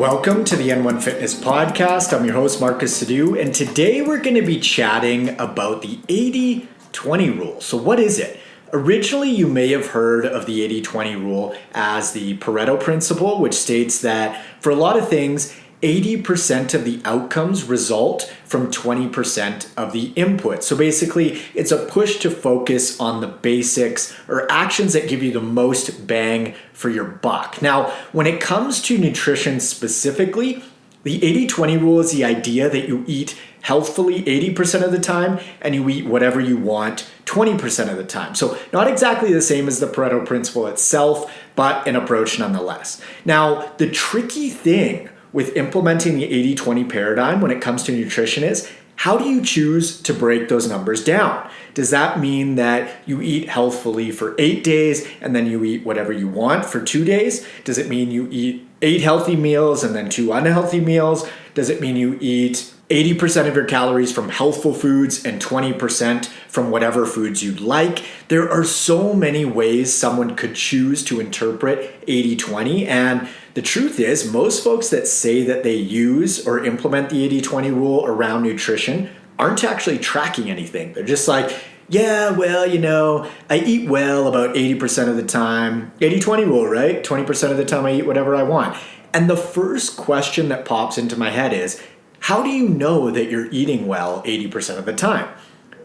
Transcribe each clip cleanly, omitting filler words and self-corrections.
Welcome to the N1 Fitness Podcast. I'm your host, Marcus Sadu, and today we're going to be chatting about the 80-20 rule. So what is it? Originally, you may have heard of the 80-20 rule as the Pareto principle, which states that for a lot of things, 80% of the outcomes result from 20% of the input. So basically, it's a push to focus on the basics or actions that give you the most bang for your buck. Now, when it comes to nutrition specifically, the 80-20 rule is the idea that you eat healthfully 80% of the time and you eat whatever you want 20% of the time. So not exactly the same as the Pareto principle itself, but an approach nonetheless. Now, the tricky thing with implementing the 80-20 paradigm when it comes to nutrition is, how do you choose to break those numbers down? Does that mean that you eat healthfully for 8 days and then you eat whatever you want for 2 days? Does it mean you eat 8 healthy meals and then 2 unhealthy meals? Does it mean you eat 80% of your calories from healthful foods and 20% from whatever foods you'd like? There are so many ways someone could choose to interpret 80-20, and the truth is, most folks that say that they use or implement the 80-20 rule around nutrition aren't actually tracking anything. They're just like, yeah, well, I eat well about 80% of the time. 80-20 rule, right? 20% of the time I eat whatever I want. And the first question that pops into my head is, how do you know that you're eating well 80% of the time?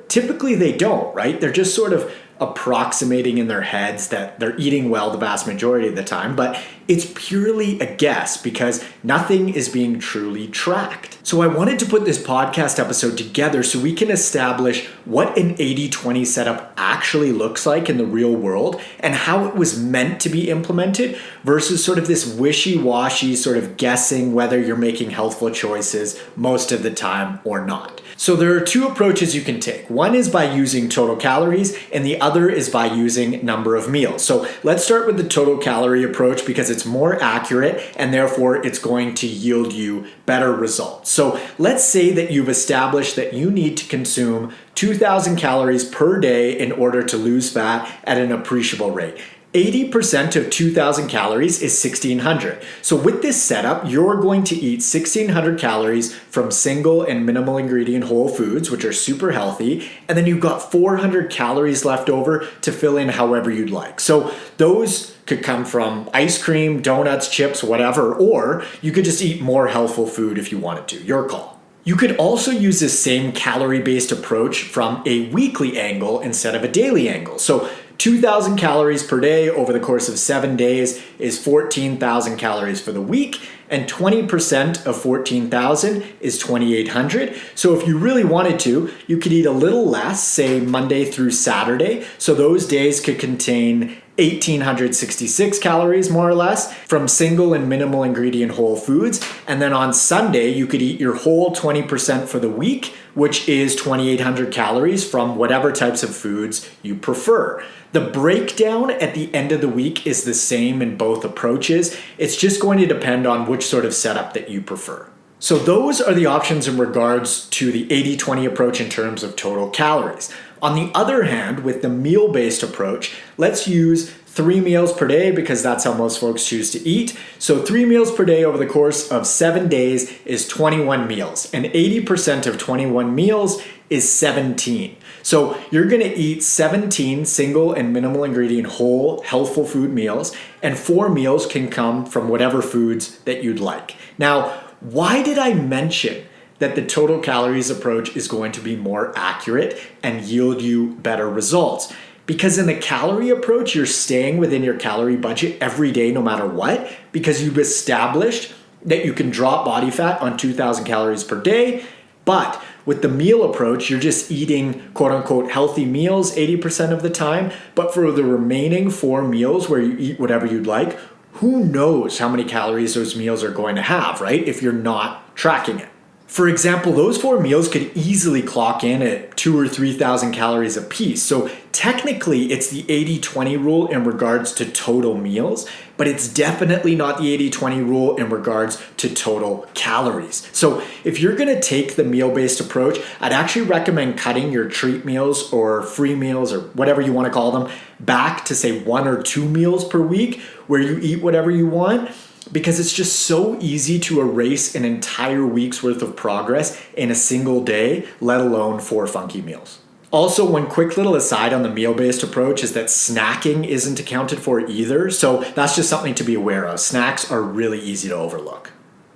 Typically they don't, right? They're just sort of approximating in their heads that they're eating well the vast majority of the time, but it's purely a guess because nothing is being truly tracked. So I wanted to put this podcast episode together so we can establish what an 80-20 setup actually looks like in the real world and how it was meant to be implemented versus sort of this wishy-washy sort of guessing whether you're making healthful choices most of the time or not. So there are 2 approaches you can take. One is by using total calories and the other is by using number of meals. So let's start with the total calorie approach because it's more accurate and therefore it's going to yield you better results. So let's say that you've established that you need to consume 2,000 calories per day in order to lose fat at an appreciable rate. 80% of 2,000 calories is 1,600. So with this setup, you're going to eat 1,600 calories from single and minimal ingredient whole foods, which are super healthy, and then you've got 400 calories left over to fill in however you'd like. So those could come from ice cream, donuts, chips, whatever, or you could just eat more healthful food if you wanted to. Your call. You could also use this same calorie-based approach from a weekly angle instead of a daily angle. So 2,000 calories per day over the course of 7 days is 14,000 calories for the week, and 20% of 14,000 is 2,800. So if you really wanted to, you could eat a little less, say Monday through Saturday. So those days could contain 1,866 calories more or less from single and minimal ingredient whole foods. And then on Sunday, you could eat your whole 20% for the week, which is 2,800 calories from whatever types of foods you prefer. The breakdown at the end of the week is the same in both approaches. It's just going to depend on which sort of setup that you prefer. So those are the options in regards to the 80-20 approach in terms of total calories. On the other hand, with the meal-based approach, let's use 3 meals per day because that's how most folks choose to eat. So 3 meals per day over the course of 7 days is 21 meals, and 80% of 21 meals is 17. So you're gonna eat 17 single and minimal ingredient whole healthful food meals, and 4 meals can come from whatever foods that you'd like. Now, why did I mention that the total calories approach is going to be more accurate and yield you better results? Because in the calorie approach, you're staying within your calorie budget every day no matter what, because you've established that you can drop body fat on 2,000 calories per day. But with the meal approach, you're just eating quote unquote healthy meals 80% of the time. But for the remaining 4 meals where you eat whatever you'd like, who knows how many calories those meals are going to have, right? If you're not tracking it. For example, those 4 meals could easily clock in at 2,000 or 3,000 calories a piece. So technically it's the 80-20 rule in regards to total meals, but it's definitely not the 80-20 rule in regards to total calories. So if you're gonna take the meal-based approach, I'd actually recommend cutting your treat meals or free meals or whatever you wanna call them back to say 1 or 2 meals per week where you eat whatever you want. because it's just so easy to erase an entire week's worth of progress in a single day, let alone 4 funky meals. Also, one quick little aside on the meal-based approach is that snacking isn't accounted for either, so that's just something to be aware of. Snacks are really easy to overlook.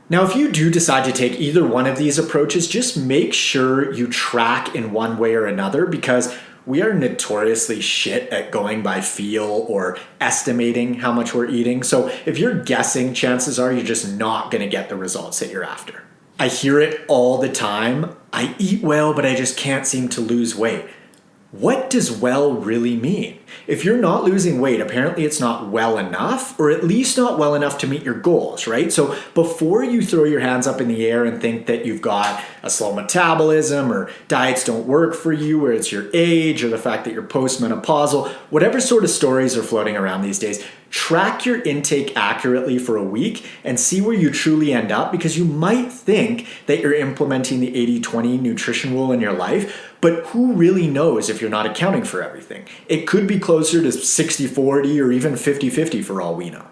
Now, if you do decide to take either one of these approaches, just make sure you track in one way or another, because we are notoriously shit at going by feel or estimating how much we're eating. So if you're guessing, chances are you're just not going to get the results that you're after. I hear it all the time. I eat well, but I just can't seem to lose weight. What does well really mean? If you're not losing weight, apparently it's not well enough, or at least not well enough to meet your goals, right? So before you throw your hands up in the air and think that you've got a slow metabolism or diets don't work for you, or it's your age or the fact that you're postmenopausal, whatever sort of stories are floating around these days, track your intake accurately for a week and see where you truly end up, because you might think that you're implementing the 80-20 nutrition rule in your life, but who really knows if you're not accounting for everything? It could be closer to 60-40 or even 50-50 for all we know.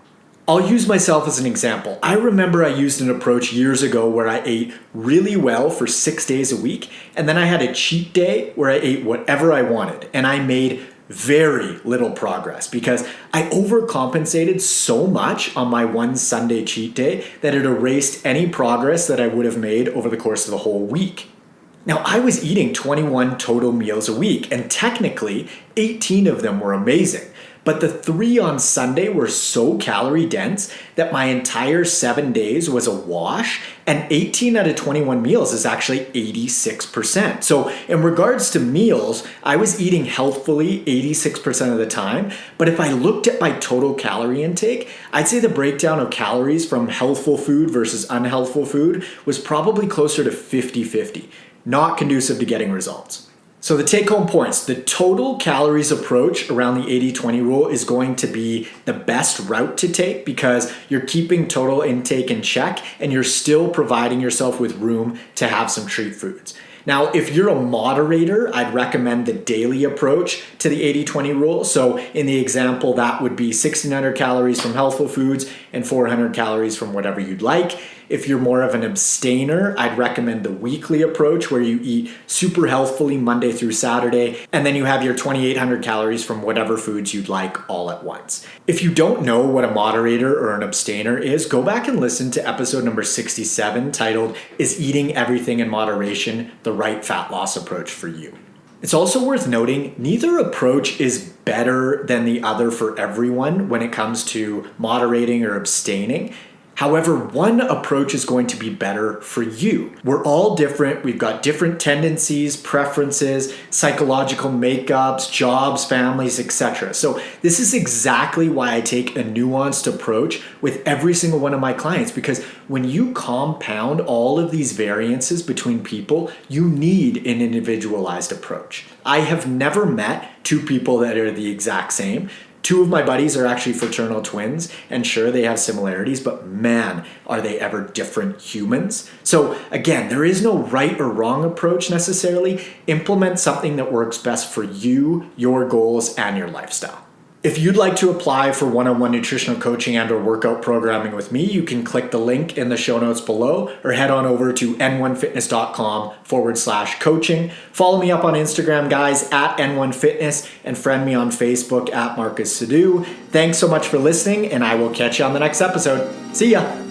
I'll use myself as an example. I remember I used an approach years ago where I ate really well for 6 days a week, and then I had a cheat day where I ate whatever I wanted, and I made very little progress because I overcompensated so much on my one Sunday cheat day that it erased any progress that I would have made over the course of the whole week. Now, I was eating 21 total meals a week, and technically 18 of them were amazing. But the 3 on Sunday were so calorie dense that my entire 7 days was a wash, and 18 out of 21 meals is actually 86%. So in regards to meals, I was eating healthfully 86% of the time, but if I looked at my total calorie intake, I'd say the breakdown of calories from healthful food versus unhealthful food was probably closer to 50-50, not conducive to getting results. So the take-home points, the total calories approach around the 80-20 rule is going to be the best route to take because you're keeping total intake in check and you're still providing yourself with room to have some treat foods. Now, if you're a moderator, I'd recommend the daily approach to the 80-20 rule. So in the example, that would be 1,600 calories from healthful foods and 400 calories from whatever you'd like. If you're more of an abstainer, I'd recommend the weekly approach where you eat super healthfully Monday through Saturday, and then you have your 2,800 calories from whatever foods you'd like all at once. If you don't know what a moderator or an abstainer is, go back and listen to episode number 67 titled, "Is Eating Everything in Moderation the Right Fat Loss Approach for You?" It's also worth noting, neither approach is better than the other for everyone when it comes to moderating or abstaining. However, one approach is going to be better for you. We're all different. We've got different tendencies, preferences, psychological makeups, jobs, families, etc. So this is exactly why I take a nuanced approach with every single one of my clients, because when you compound all of these variances between people, you need an individualized approach. I have never met 2 people that are the exact same. 2 of my buddies are actually fraternal twins, and sure, they have similarities, but man, are they ever different humans. So again, there is no right or wrong approach necessarily. Implement something that works best for you, your goals, and your lifestyle. If you'd like to apply for one-on-one nutritional coaching and or workout programming with me, you can click the link in the show notes below or head on over to n1fitness.com/coaching. Follow me up on Instagram, guys, at n1fitness, and friend me on Facebook at Marcus Sadu. Thanks so much for listening, and I will catch you on the next episode. See ya.